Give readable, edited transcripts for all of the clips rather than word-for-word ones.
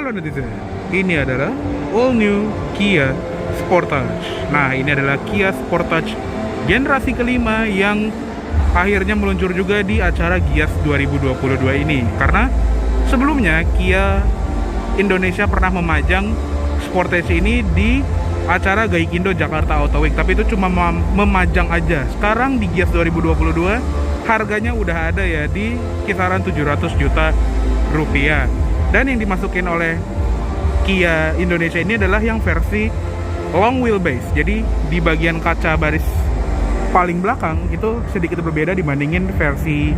Halo netizen, ini adalah all new Kia Sportage. Nah, ini adalah Kia Sportage generasi kelima yang akhirnya meluncur juga di acara Gias 2022 ini. Karena sebelumnya Kia Indonesia pernah memajang Sportage ini di acara Gaikindo Jakarta Auto Week, tapi itu cuma memajang aja. Sekarang di Gias 2022 harganya udah ada ya di kisaran 700 juta rupiah. Dan yang dimasukin oleh Kia Indonesia ini adalah yang versi long wheelbase. Jadi di bagian kaca baris paling belakang itu sedikit berbeda dibandingin versi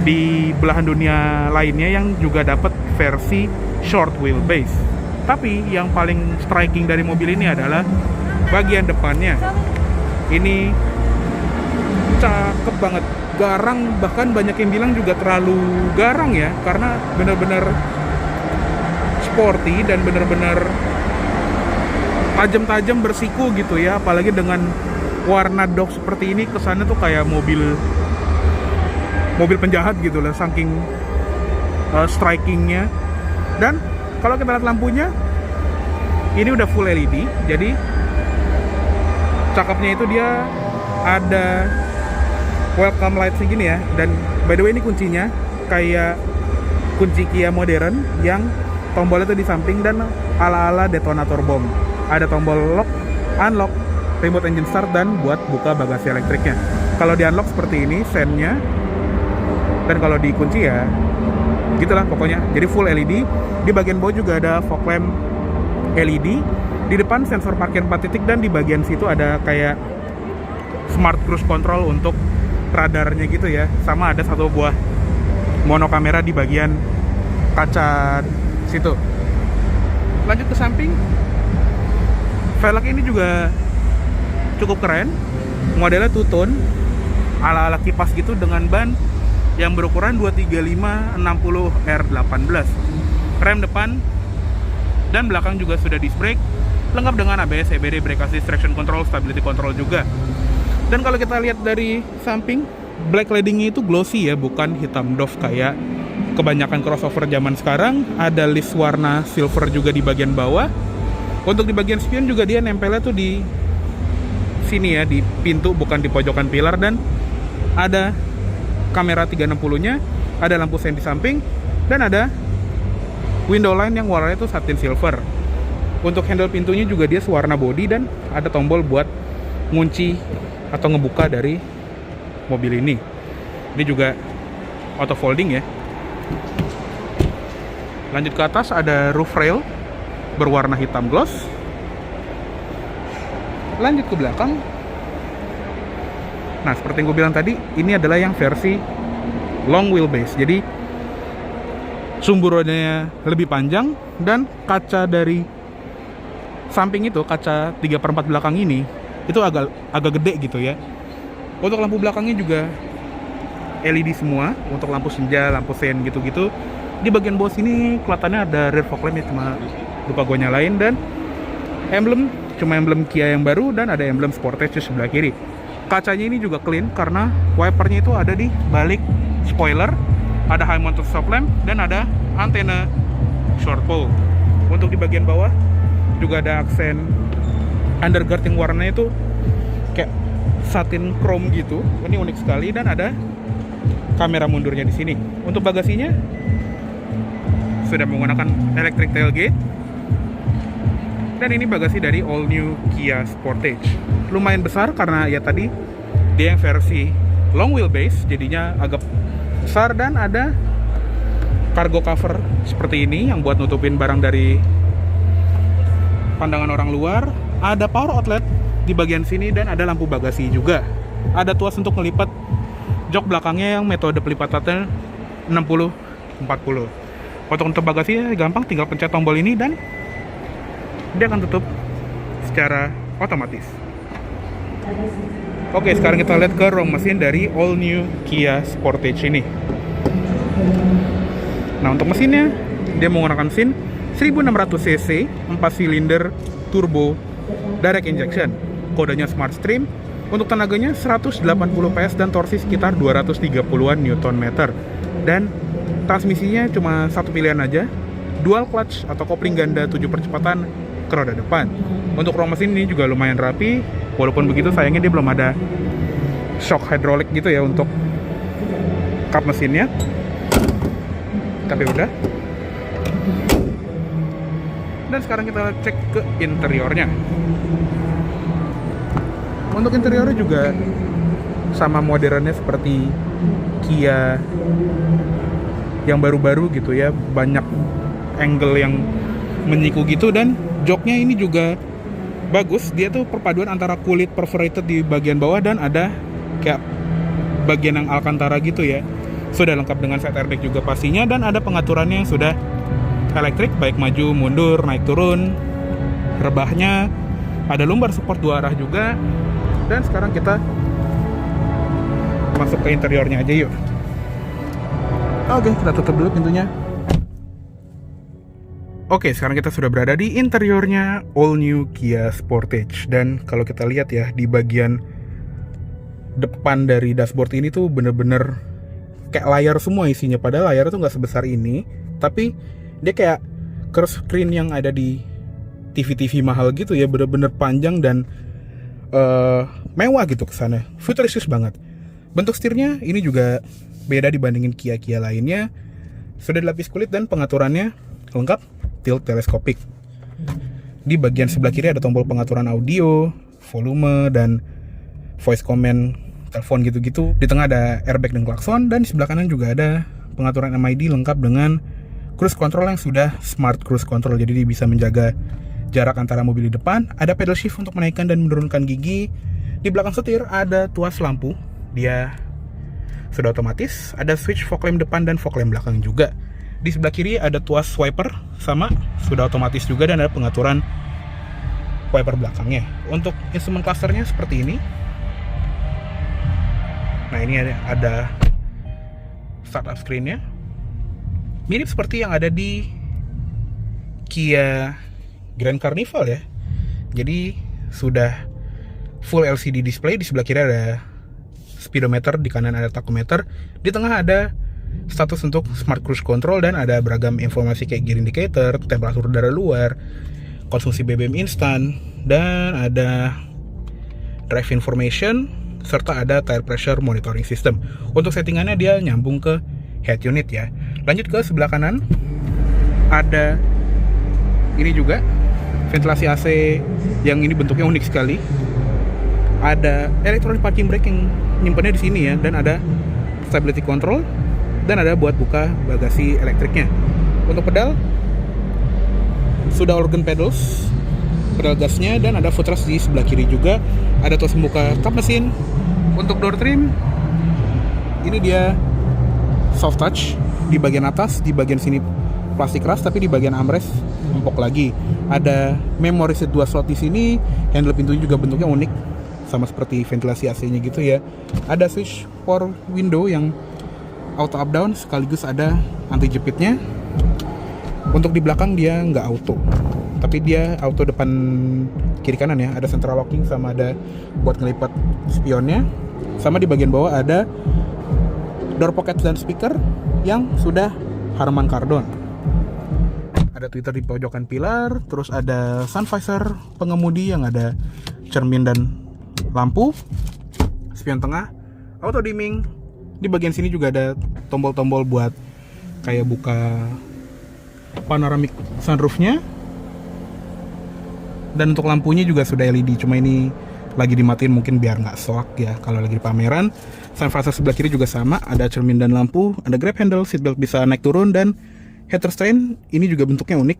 di belahan dunia lainnya yang juga dapat versi short wheelbase. Tapi yang paling striking dari mobil ini adalah bagian depannya. Ini cakep banget, garang, bahkan banyak yang bilang juga terlalu garang ya, karena bener-bener sporty dan bener-bener tajam-tajam bersiku gitu ya. Apalagi dengan warna dog seperti ini, kesannya tuh kayak mobil penjahat gitu lah, saking strikingnya. Dan kalau kita lihat lampunya, ini udah full LED. Jadi cakepnya itu dia ada welcome light segini ya. Dan by the way ini kuncinya kayak kunci Kia modern yang tombolnya tuh di samping dan ala-ala detonator bom. Ada tombol lock, unlock, remote engine start, dan buat buka bagasi elektriknya. Kalau di unlock seperti ini sennya, dan kalau dikunci ya gitulah pokoknya. Jadi full LED. Di bagian bawah juga ada fog lamp LED. Di depan sensor parkir 4 titik, dan di bagian situ ada kayak smart cruise control untuk radarnya gitu ya. Sama ada satu buah mono kamera di bagian kaca situ. Lanjut ke samping, velg ini juga cukup keren. Modelnya two tone ala-ala kipas gitu dengan ban yang berukuran 235/60R18. Rem depan dan belakang juga sudah disc brake, lengkap dengan ABS, EBD, brake assist, traction control, stability control juga. Dan kalau kita lihat dari samping, black cladding-nya itu glossy ya, bukan hitam doff kayak kebanyakan crossover zaman sekarang. Ada list warna silver juga di bagian bawah. Untuk di bagian spion juga dia nempelnya tuh di sini ya, di pintu, bukan di pojokan pilar. Dan ada kamera 360-nya, ada lampu sen di samping, dan ada window line yang warnanya tuh satin silver. Untuk handle pintunya juga dia sewarna body, dan ada tombol buat ngunci atau ngebuka dari mobil ini. Ini juga auto folding ya. Lanjut ke atas, ada roof rail berwarna hitam gloss. Lanjut ke belakang. Nah, seperti yang gue bilang tadi, ini adalah yang versi long wheelbase. Jadi sumbu rodanya lebih panjang, dan kaca dari samping itu, kaca 3/4 belakang ini, itu agak gede gitu ya. Untuk lampu belakangnya juga LED semua, untuk lampu senja, lampu sen gitu-gitu. Di bagian bawah sini kelihatannya ada rear fog lamp ya, cuma lupa gue nyalain. Dan emblem, cuma emblem Kia yang baru, dan ada emblem Sportage di sebelah kiri. Kacanya ini juga clean karena wipernya itu ada di balik spoiler. Ada high mounted stop lamp, dan ada antena short pole. Untuk di bagian bawah juga ada aksen underguard yang warnanya itu kayak satin chrome gitu. Ini unik sekali. Dan ada kamera mundurnya di sini. Untuk bagasinya sudah menggunakan electric tailgate. Dan ini bagasi dari all new Kia Sportage. Lumayan besar karena ya tadi dia yang versi long wheelbase, jadinya agak besar. Dan ada cargo cover seperti ini yang buat nutupin barang dari pandangan orang luar. Ada power outlet di bagian sini, dan ada lampu bagasi juga. Ada tuas untuk melipat jok belakangnya yang metode pelipatannya 60/40. Untuk bagasinya gampang, tinggal pencet tombol ini dan dia akan tutup secara otomatis. Oke, sekarang kita lihat ke ruang mesin dari all new Kia Sportage ini. Nah, untuk mesinnya dia menggunakan mesin 1600 cc, 4 silinder turbo direct injection. Kodenya Smart Stream. Untuk tenaganya 180 PS dan torsi sekitar 230-an Nm. Dan transmisinya cuma satu pilihan aja, dual clutch atau kopling ganda 7 percepatan ke roda depan. Untuk ruang mesin ini juga lumayan rapi, walaupun begitu sayangnya dia belum ada shock hidrolik gitu ya untuk kap mesinnya. Tapi udah. Dan sekarang kita cek ke interiornya. Untuk interiornya juga sama modernnya seperti Kia yang baru-baru gitu ya, banyak angle yang menyiku gitu, dan joknya ini juga bagus. Dia tuh perpaduan antara kulit perforated di bagian bawah dan ada kayak bagian yang alcantara gitu ya. Sudah lengkap dengan side airbag juga pastinya, dan ada pengaturannya yang sudah elektrik, baik maju, mundur, naik turun. Rebahnya ada lumbar support 2 arah juga. Dan sekarang kita masuk ke interiornya aja yuk. Oke, kita tutup dulu pintunya. Oke, sekarang kita sudah berada di interiornya all new Kia Sportage. Dan kalau kita lihat ya, di bagian depan dari dashboard ini tuh bener-bener kayak layar semua isinya. Padahal layar tuh nggak sebesar ini, tapi dia kayak curve screen yang ada di TV-TV mahal gitu ya, bener-bener panjang dan mewah gitu kesannya, futuristis banget. Bentuk setirnya ini juga beda dibandingin Kia-Kia lainnya. Sudah dilapis kulit dan pengaturannya lengkap, tilt teleskopik. Di bagian sebelah kiri ada tombol pengaturan audio, volume, dan voice command telepon gitu-gitu. Di tengah ada airbag dan klakson, dan di sebelah kanan juga ada pengaturan MID lengkap dengan cruise control yang sudah smart cruise control. Jadi dia bisa menjaga jarak antara mobil di depan. Ada pedal shift untuk menaikkan dan menurunkan gigi. Di belakang setir ada tuas lampu, dia sudah otomatis. Ada switch fog lamp depan dan fog lamp belakang juga. Di sebelah kiri ada tuas wiper, sama sudah otomatis juga, dan ada pengaturan wiper belakangnya. Untuk instrument clusternya seperti ini. Nah, ini ada startup screen-nya, mirip seperti yang ada di Kia Grand Carnival ya. Jadi sudah full LCD display. Di sebelah kiri ada speedometer, di kanan ada tachometer, di tengah ada status untuk smart cruise control, dan ada beragam informasi kayak gear indicator, temperatur udara luar, konsumsi BBM instan, dan ada drive information, serta ada tire pressure monitoring system. Untuk settingannya dia nyambung ke head unit ya. Lanjut ke sebelah kanan, ada ini juga ventilasi AC yang ini bentuknya unik sekali. Ada electronic parking brake yang nyimpannya di sini ya, dan ada stability control, dan ada buat buka bagasi elektriknya. Untuk pedal sudah organ pedals, pedal gasnya, dan ada footrest di sebelah kiri juga. Ada tuas membuka kap mesin. Untuk door trim ini dia soft touch di bagian atas, di bagian sini plastik keras, tapi di bagian armrest empuk lagi. Ada memory seat 2 slot di sini. Handle pintunya juga bentuknya unik, sama seperti ventilasi AC-nya gitu ya. Ada switch power window yang auto up down, sekaligus ada anti jepitnya. Untuk di belakang dia nggak auto, tapi dia auto depan kiri kanan ya. Ada central locking, sama ada buat ngelipat spionnya. Sama di bagian bawah ada door pocket dan speaker yang sudah Harman Kardon. Ada tweeter di pojokan pilar, terus ada sun visor pengemudi yang ada cermin dan lampu, spion tengah, auto dimming. Di bagian sini juga ada tombol-tombol buat kayak buka panoramic sunroofnya. Dan untuk lampunya juga sudah LED, cuma ini lagi dimatiin mungkin biar nggak soak ya kalau lagi di pameran. Sun visor sebelah kiri juga sama, ada cermin dan lampu, ada grab handle, seatbelt bisa naik turun, dan head restraint ini juga bentuknya unik,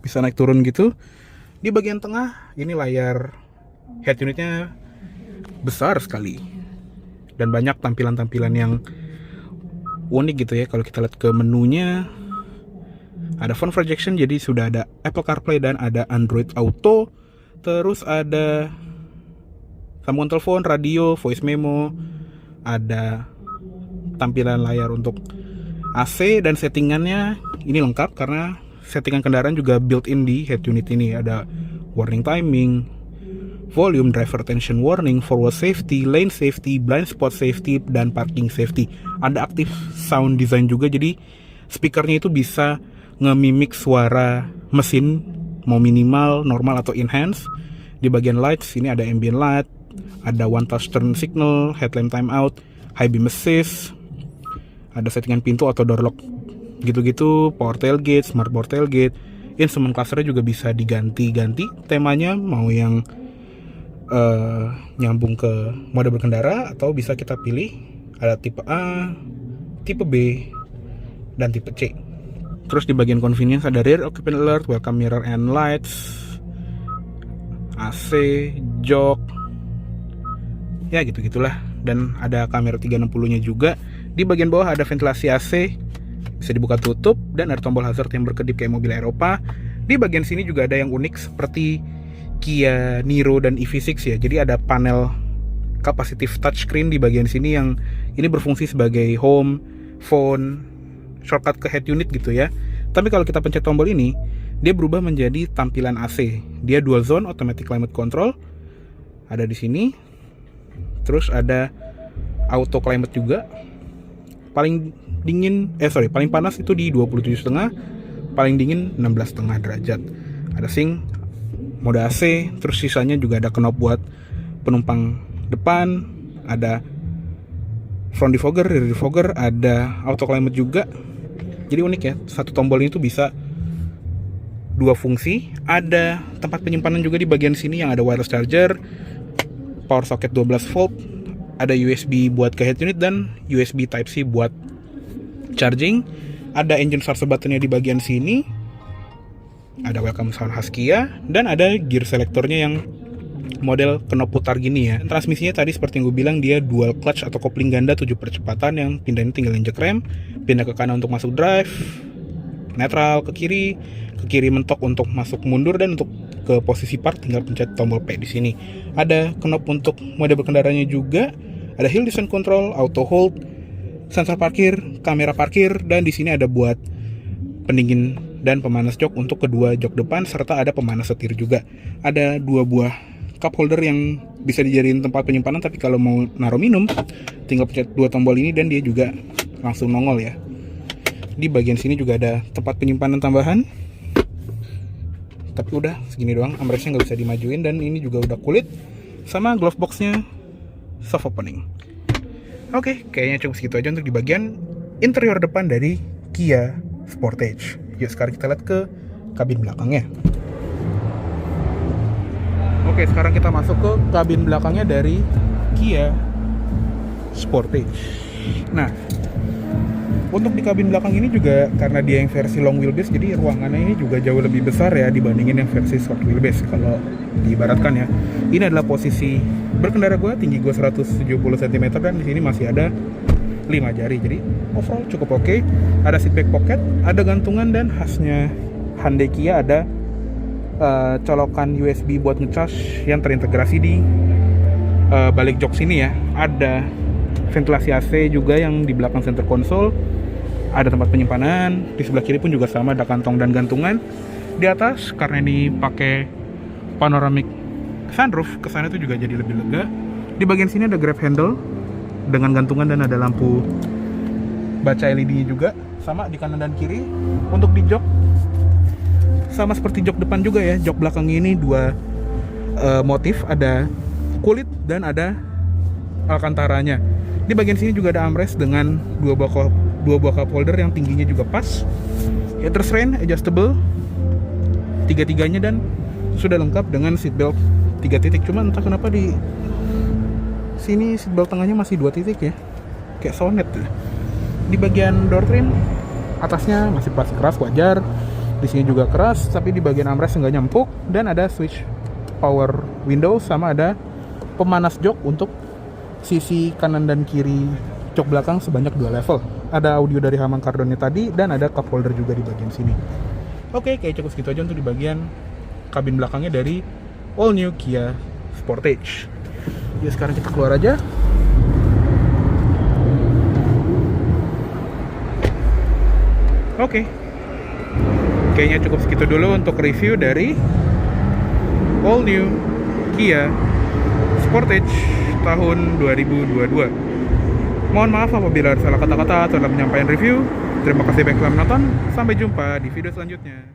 bisa naik turun gitu. Di bagian tengah ini layar head unitnya besar sekali, dan banyak tampilan-tampilan yang unik gitu ya. Kalau kita lihat ke menunya, ada phone projection, jadi sudah ada Apple CarPlay dan ada Android Auto. Terus ada sambungan telepon, radio, voice memo, ada tampilan layar untuk AC, dan settingannya ini lengkap karena settingan kendaraan juga built-in di head unit ini. Ada warning timing, volume, driver attention warning, forward safety, lane safety, blind spot safety, dan parking safety. Ada active sound design juga, jadi speakernya itu bisa nge-mimic suara mesin, mau minimal, normal atau enhance. Di bagian lights ini ada ambient light, ada one touch turn signal, headlamp timeout, high beam assist, ada settingan pintu atau door lock gitu-gitu, power tailgate, smart power tailgate. Instrument clusternya juga bisa diganti-ganti temanya, mau yang nyambung ke mode berkendara atau bisa kita pilih ada tipe A, tipe B, dan tipe C. Terus di bagian convenience ada rear occupant alert, welcome mirror and lights, AC, jok, ya gitu-gitulah. Dan ada kamera 360-nya juga. Di bagian bawah ada ventilasi AC, bisa dibuka tutup, dan ada tombol hazard yang berkedip kayak mobil Eropa. Di bagian sini juga ada yang unik seperti Kia Niro dan EV6 ya. Jadi ada panel capacitive touchscreen di bagian sini yang ini berfungsi sebagai home, phone, shortcut ke head unit gitu ya. Tapi kalau kita pencet tombol ini, dia berubah menjadi tampilan AC. Dia dual zone automatic climate control. Ada di sini. Terus ada auto climate juga. Paling panas itu di 27,5, paling dingin 16,5 derajat. Ada sync, mode AC, terus sisanya juga ada knob buat penumpang depan, ada front defogger, rear defogger, ada auto climate juga. Jadi unik ya, satu tombol ini tuh bisa dua fungsi. Ada tempat penyimpanan juga di bagian sini yang ada wireless charger, power socket 12 volt, ada USB buat ke head unit dan USB Type-C buat charging. Ada engine starter buttonnya di bagian sini, ada welcome sound khas Kia, dan ada gear selectornya yang model knob putar gini ya. Transmisinya tadi seperti yang gue bilang, dia dual clutch atau kopling ganda 7 percepatan yang pindahnya tinggal injek rem, pindah ke kanan untuk masuk drive, netral ke kiri mentok untuk masuk mundur, dan untuk ke posisi park tinggal pencet tombol P di sini. Ada knob untuk mode berkendaranya juga, ada hill descent control, auto hold, sensor parkir, kamera parkir, dan di sini ada buat pendingin dan pemanas jok untuk kedua jok depan, serta ada pemanas setir juga. Ada 2 buah cup holder yang bisa dijadiin tempat penyimpanan, tapi kalau mau naruh minum tinggal pencet 2 tombol ini dan dia juga langsung nongol ya. Di bagian sini juga ada tempat penyimpanan tambahan, tapi udah segini doang, armrestnya nggak bisa dimajuin, dan ini juga udah kulit sama glove boxnya soft opening. Oke, kayaknya cukup segitu aja untuk di bagian interior depan dari Kia Sportage. Yuk sekarang kita lihat ke kabin belakangnya. Oke, sekarang kita masuk ke kabin belakangnya dari Kia Sportage. Nah, untuk di kabin belakang ini juga karena dia yang versi long wheelbase, jadi ruangannya ini juga jauh lebih besar ya dibandingin yang versi short wheelbase. Kalau diibaratkan ya, ini adalah posisi berkendara gue, tinggi gue 170 cm, dan di sini masih ada 5 jari. Jadi overall cukup oke. Ada seat back pocket, ada gantungan, dan khasnya Hyundai Kia ada colokan USB buat ngecas yang terintegrasi di balik jok sini ya. Ada ventilasi AC juga yang di belakang center console. Ada tempat penyimpanan. Di sebelah kiri pun juga sama, ada kantong dan gantungan. Di atas karena ini pakai panoramic sunroof, kesannya itu juga jadi lebih lega. Di bagian sini ada grab handle dengan gantungan dan ada lampu baca LED juga, sama di kanan dan kiri. Untuk di jok sama seperti jok depan juga ya, jok belakang ini 2 motif, ada kulit dan ada alcantaranya. Di bagian sini juga ada armrest dengan 2 buah cup holder yang tingginya juga pas. Ya, restraint adjustable 3-tiganya, dan sudah lengkap dengan seatbelt 3 titik. Cuma entah kenapa di sini seatbelt tengahnya masih 2 titik ya, kayak sonet. Di bagian door trim atasnya masih plastik keras wajar, di sini juga keras, tapi di bagian armrest nggak nyempuk, dan ada switch power window, sama ada pemanas jok untuk sisi kanan dan kiri jok belakang sebanyak 2 level. Ada audio dari Harman Kardon tadi, dan ada cup holder juga di bagian sini. Oke, kayak cukup segitu aja untuk di bagian kabin belakangnya dari all new Kia Sportage. Ya, sekarang kita keluar aja. Oke, kayaknya cukup segitu dulu untuk review dari all new Kia Sportage tahun 2022. Mohon maaf apabila ada salah kata-kata atau dalam penyampaian review. Terima kasih banyak telah menonton. Sampai jumpa di video selanjutnya.